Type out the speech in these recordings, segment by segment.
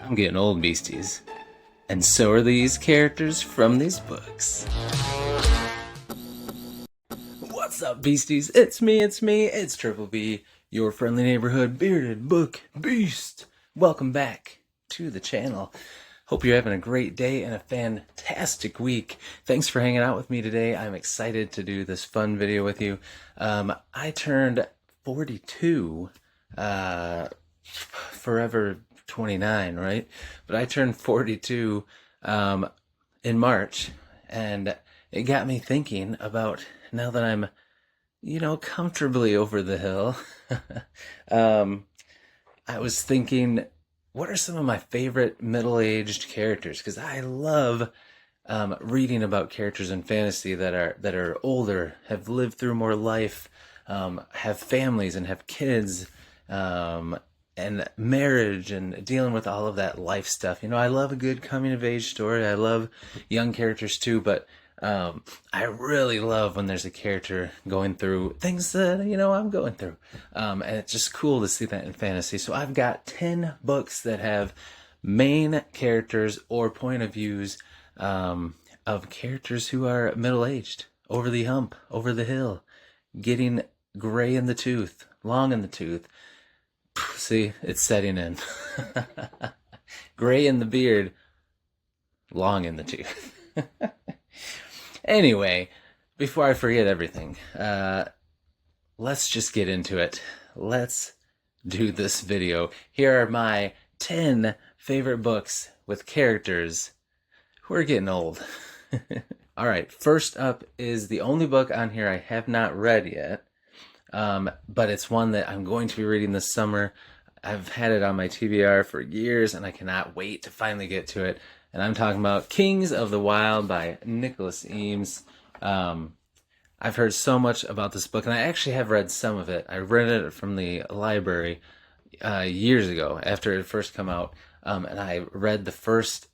I'm getting old, beasties. And so are these characters from these books. What's up, beasties? It's me, it's Triple B, your friendly neighborhood bearded book beast. Welcome back to the channel. Hope you're having a great day and a fantastic week. Thanks for hanging out with me today. I'm excited to do this fun video with you. I turned 42, forever 29, right? But I turned 42 in March, and it got me thinking about, now that I'm, comfortably over the hill, I was thinking, what are some of my favorite middle-aged characters? Because I love reading about characters in fantasy that are older, have lived through more life, have families and have kids, and marriage and dealing with all of that life stuff. I love a good coming-of-age story. I love young characters too, but I really love when there's a character going through things that, I'm going through. And it's just cool to see that in fantasy. So I've got 10 books that have main characters or point of views of characters who are middle-aged, over the hump, over the hill, getting gray in the tooth, long in the tooth. See, it's setting in. Gray in the beard, long in the tooth. Anyway, before I forget everything, let's just get into it. Let's do this video. Here are my 10 favorite books with characters who are getting old. Alright, first up is the only book on here I have not read yet, but it's one that I'm going to be reading this summer. I've had it on my TBR for years, and I cannot wait to finally get to it. And I'm talking about Kings of the Wild by Nicholas Eames. I've heard so much about this book, and I actually have read some of it. I rented it from the library years ago after it first came out, and I read the first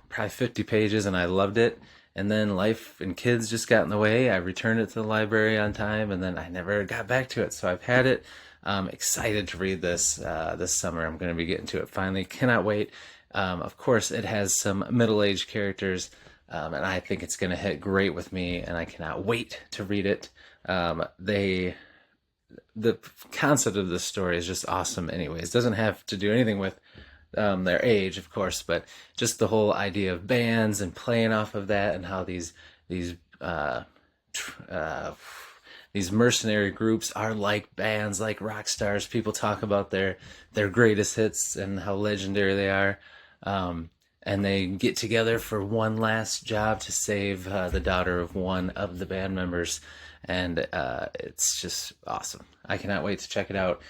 probably 50 pages, and I loved it. And then life and kids just got in the way. I returned it to the library on time, and then I never got back to it. So I've had it. I'm excited to read this this summer. I'm going to be getting to it finally. Cannot wait. Of course, it has some middle-aged characters, and I think it's going to hit great with me, and I cannot wait to read it. The concept of this story is just awesome anyways. It doesn't have to do anything with their age, of course, but just the whole idea of bands and playing off of that, and how these mercenary groups are like bands, like rock stars. People talk about their greatest hits and how legendary they are. And they get together for one last job to save the daughter of one of the band members. And it's just awesome. I cannot wait to check it out.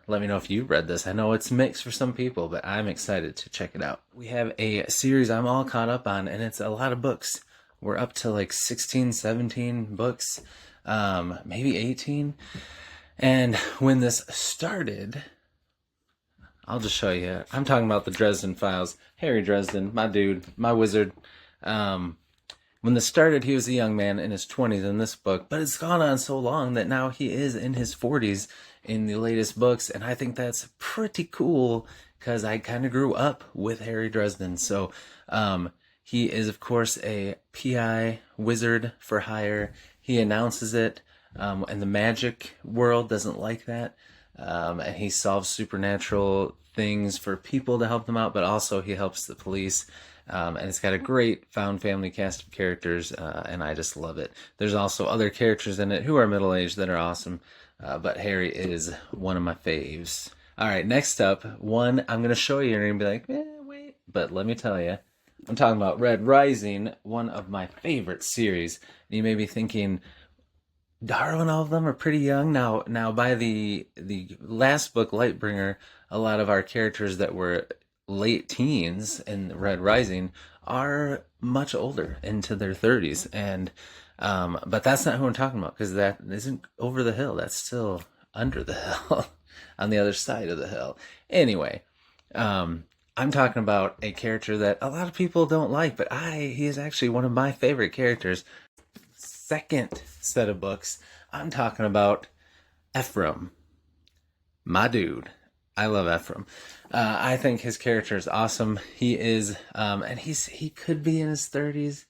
Let me know if you read this. I know it's mixed for some people, but I'm excited to check it out. We have a series I'm all caught up on, and it's a lot of books. We're up to like 16, 17 books, maybe 18. And when this started, I'll just show you. I'm talking about the Dresden Files. Harry Dresden, my dude, my wizard. When this started, he was a young man in his 20s in this book, but it's gone on so long that now he is in his 40s in the latest books, and I think that's pretty cool because I kind of grew up with Harry Dresden. So he is, of course, a PI wizard for hire. He announces it, and the magic world doesn't like that. And he solves supernatural things for people to help them out, but also he helps the police. And it's got a great found family cast of characters, and I just love it. There's also other characters in it who are middle-aged that are awesome, but Harry is one of my faves. Alright, next up, one I'm going to show you, and you're going to be like, wait, but let me tell you. I'm talking about Red Rising, one of my favorite series. And you may be thinking, Darwin, all of them are pretty young now. Now, by the last book, Lightbringer, a lot of our characters that were late teens in Red Rising are much older, into their 30s, and but that's not who I'm talking about, because that isn't over the hill. That's still under the hill, on the other side of the hill. Anyway, I'm talking about a character that a lot of people don't like, but he is actually one of my favorite characters. Second set of books, I'm talking about Ephraim, my dude. I love Ephraim. I think his character is awesome. He is, and he could be in his 30s.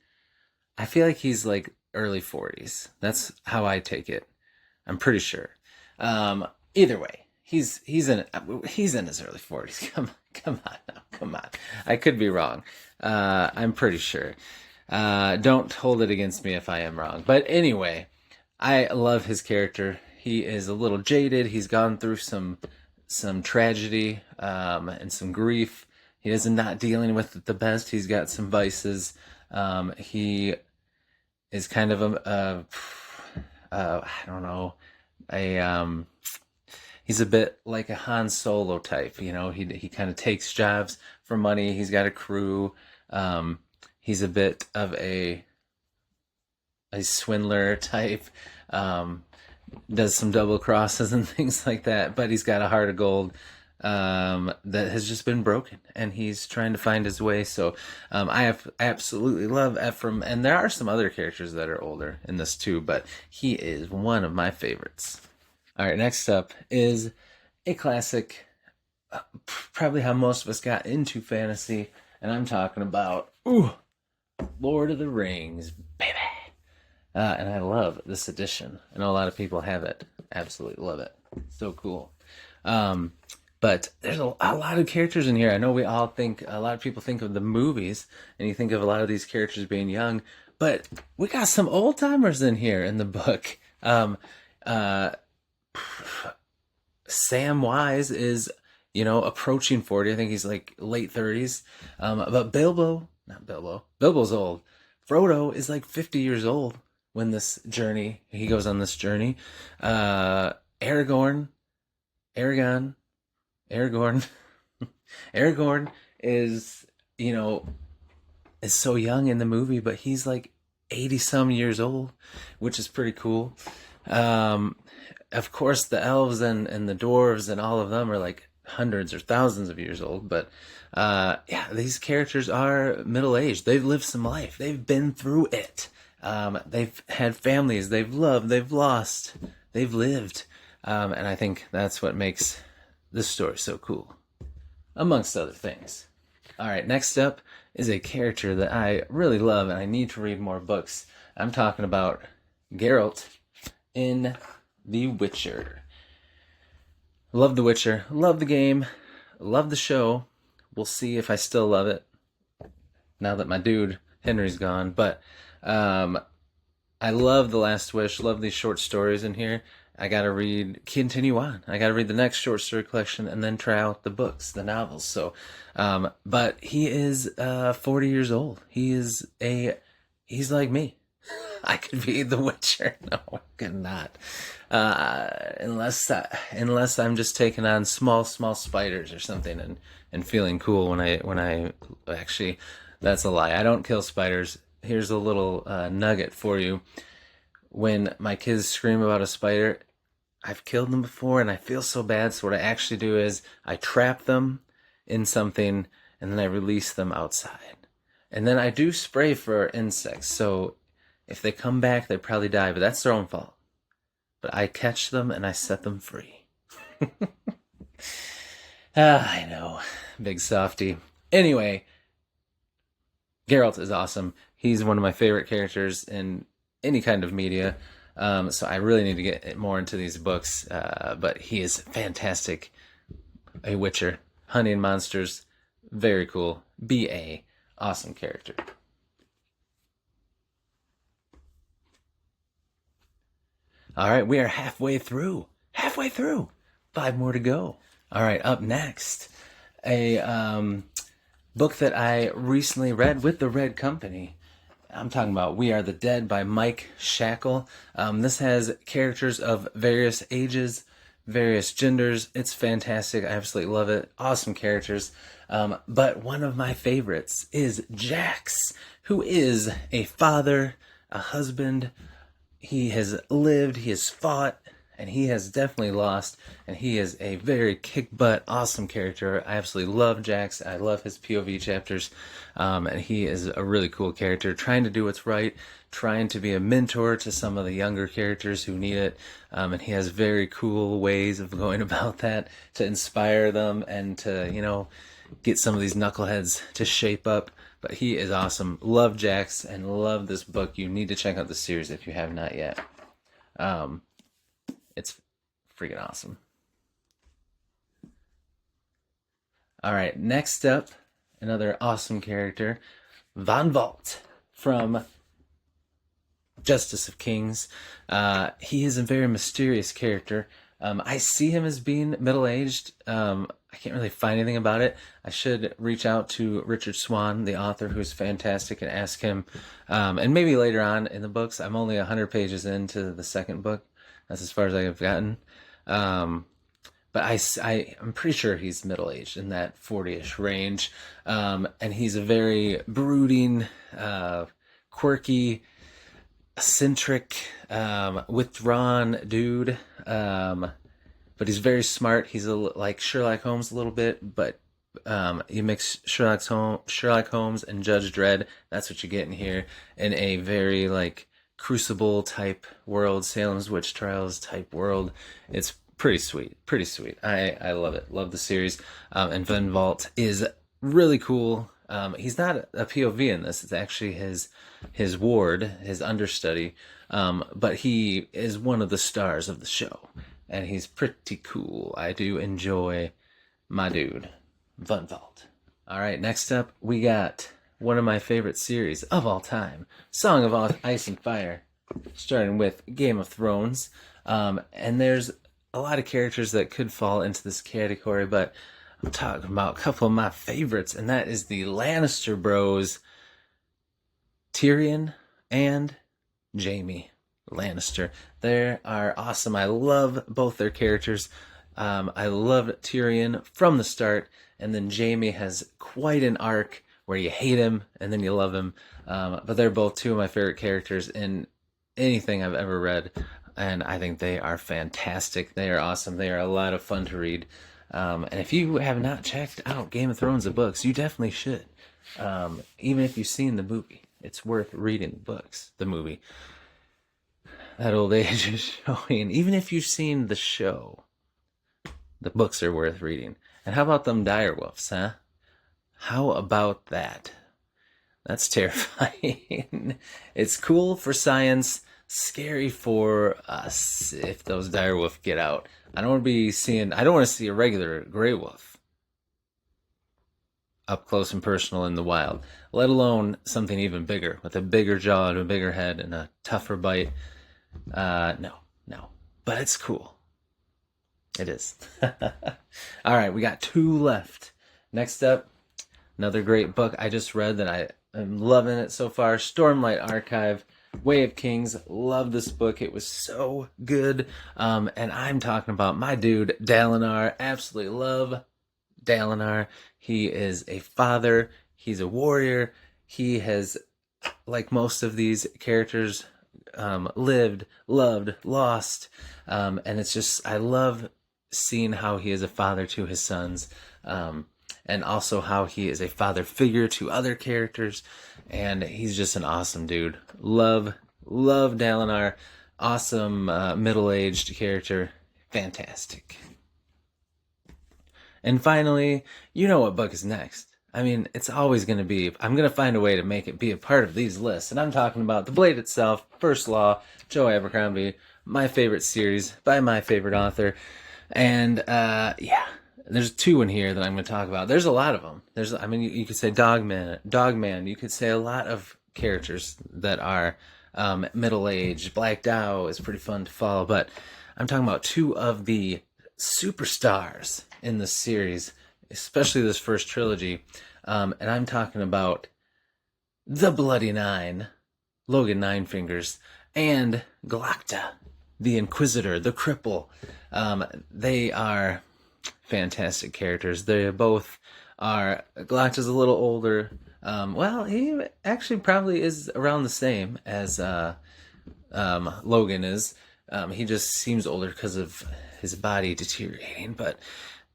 I feel like he's like early 40s. That's how I take it. I'm pretty sure. Either way, he's in his early 40s. Come on now, come on. I could be wrong. I'm pretty sure. Don't hold it against me if I am wrong. But anyway, I love his character. He is a little jaded. He's gone through some tragedy and some grief. He is not dealing with it the best. He's got some vices. He is kind of I don't know, he's a bit like a Han Solo type. You know, he kind of takes jobs for money. He's got a crew. He's a bit of a swindler type. Does some double crosses and things like that, but he's got a heart of gold that has just been broken, and he's trying to find his way. So I absolutely love Ephraim, and there are some other characters that are older in this too, but he is one of my favorites. All right, next up is a classic, probably how most of us got into fantasy, and I'm talking about Lord of the Rings, baby. And I love this edition. I know a lot of people have it. Absolutely love it. So cool. But there's a lot of characters in here. I know a lot of people think of the movies, and you think of a lot of these characters being young, but we got some old timers in here in the book. Sam Wise is, approaching 40. I think he's like late 30s. But Bilbo's old. Frodo is like 50 years old when he goes on this journey. Aragorn is, is so young in the movie, but he's like 80 some years old, which is pretty cool. Of course, the elves and the dwarves and all of them are like hundreds or thousands of years old, but these characters are middle-aged. They've lived some life. They've been through it. They've had families. They've loved. They've lost. They've lived. And I think that's what makes this story so cool, amongst other things. All right, next up is a character that I really love, and I need to read more books. I'm talking about Geralt in The Witcher. Love The Witcher. Love the game. Love the show. We'll see if I still love it now that my dude Henry's gone. But I love The Last Wish. Love these short stories in here. I gotta continue on. I gotta read the next short story collection and then try out the books, the novels. So, but he is 40 years old. He's like me. I could be the Witcher. No, I could not. Unless I'm just taking on small spiders or something and feeling cool when I actually, that's a lie. I don't kill spiders. Here's a little nugget for you. When my kids scream about a spider, I've killed them before and I feel so bad. So what I actually do is I trap them in something and then I release them outside. And then I do spray for insects. So if they come back, they probably die, but that's their own fault. But I catch them and I set them free. I know. Big softy. Anyway, Geralt is awesome. He's one of my favorite characters in any kind of media. So I really need to get more into these books. But he is fantastic. A Witcher. Hunting monsters. Very cool. B.A. Awesome character. All right, we are halfway through. 5 more to go. All right, up next, a book that I recently read with the Red Company. I'm talking about We Are the Dead by Mike Shackle. This has characters of various ages, various genders. It's fantastic. I absolutely love it. Awesome characters. But one of my favorites is Jax, who is a father, a husband. He has lived, he has fought, and he has definitely lost, and he is a very kick-butt, awesome character. I absolutely love Jax. I love his POV chapters, and he is a really cool character, trying to do what's right, trying to be a mentor to some of the younger characters who need it, and he has very cool ways of going about that to inspire them and to, get some of these knuckleheads to shape up. But he is awesome. Love Jax and love this book. You need to check out the series if you have not yet. It's freaking awesome. All right, next up, another awesome character, Von Vault from Justice of Kings. He is a very mysterious character. I see him as being middle-aged. I can't really find anything about it. I should reach out to Richard Swan, the author, who's fantastic, and ask him. And maybe later on in the books. I'm only 100 pages into the second book. That's as far as I have gotten. But I'm pretty sure he's middle-aged, in that 40-ish range. And he's a very brooding, quirky, eccentric, withdrawn dude. But he's very smart. He's like Sherlock Holmes a little bit, but you mix Sherlock Holmes and Judge Dredd. That's what you get in here, in a very like Crucible type world, Salem's Witch Trials type world. It's pretty sweet. I love it. Love the series. And Von Vault is really cool. He's not a POV in this. It's actually his ward, his understudy. But he is one of the stars of the show. And he's pretty cool. I do enjoy my dude, Von Vault. All right, next up, we got one of my favorite series of all time, Song of Ice and Fire, starting with Game of Thrones. And there's a lot of characters that could fall into this category, but I'm talking about a couple of my favorites, and that is the Lannister bros, Tyrion and Jaime Lannister. They are awesome. I love both their characters. I love Tyrion from the start, and then Jaime has quite an arc where you hate him and then you love him. But they're both two of my favorite characters in anything I've ever read, and I think they are fantastic. They are awesome. They are a lot of fun to read. And if you have not checked out Game of Thrones, the books, you definitely should. Even if you've seen the movie, it's worth reading the movie. That old age is showing. Even if you've seen the show, the books are worth reading. And how about them direwolves, huh? How about that? That's terrifying. It's cool for science, scary for us if those direwolf get out. I don't want to see a regular gray wolf up close and personal in the wild, let alone something even bigger, with a bigger jaw and a bigger head and a tougher bite. No. But it's cool. It is. All right, we got 2 left. Next up, another great book I just read that I am loving it so far, Stormlight Archive, Way of Kings. Love this book. It was so good. And I'm talking about my dude, Dalinar. Absolutely love Dalinar. He is a father. He's a warrior. He has, like most of these characters, lived, loved, lost. And it's just, I love seeing how he is a father to his sons. And also how he is a father figure to other characters. And he's just an awesome dude. Love Dalinar. Awesome, middle-aged character. Fantastic. And finally, you know what book is next. I mean, it's always going to be, I'm going to find a way to make it be a part of these lists. And I'm talking about The Blade itself, First Law, Joe Abercrombie, my favorite series by my favorite author. And, there's 2 in here that I'm going to talk about. There's a lot of them. You could say Dogman. You could say a lot of characters that are middle-aged. Black Dow is pretty fun to follow, but I'm talking about 2 of the superstars in the series, especially this first trilogy. And I'm talking about the Bloody Nine, Logan Ninefingers, and Galacta, the Inquisitor, the Cripple. They are fantastic characters. They both are. Galacta's a little older. He actually probably is around the same as Logan is. He just seems older because of his body deteriorating, but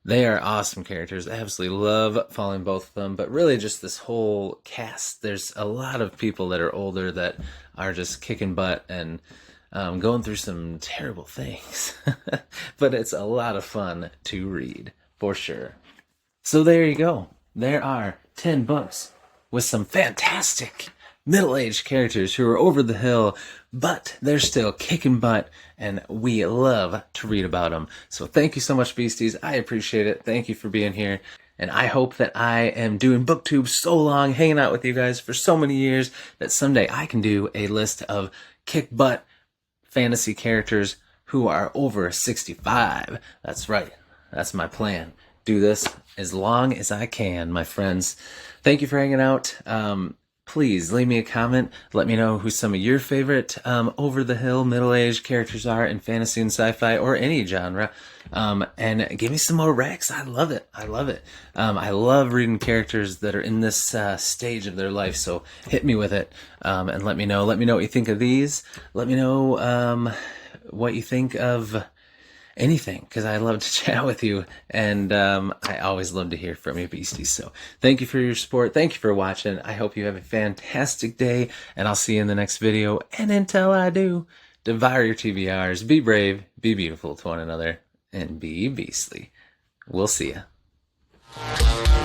they are awesome characters. I absolutely love following both of them, but really just this whole cast. There's a lot of people that are older that are just kicking butt and going through some terrible things. But it's a lot of fun to read, for sure. So there you go. There are 10 books with some fantastic middle-aged characters who are over the hill, but they're still kicking butt, and we love to read about them. So thank you so much, Beasties. I appreciate it. Thank you for being here. And I hope that I am doing BookTube so long, hanging out with you guys for so many years, that someday I can do a list of kick-butt fantasy characters who are over 65. That's right. That's my plan. Do this as long as I can, my friends. Thank you for hanging out. Please leave me a comment. Let me know who some of your favorite over-the-hill middle-aged characters are in fantasy and sci-fi or any genre. And give me some more recs. I love it. I love it. I love reading characters that are in this stage of their life. So hit me with it and let me know. Let me know what you think of these. Let me know what you think of anything, because I love to chat with you, and I always love to hear from you, Beasties. So thank you for your support. Thank you for watching. I hope you have a fantastic day, and I'll see you in the next video. And until I do, devour your TBRs, be brave, be beautiful to one another, and be beastly. We'll see ya.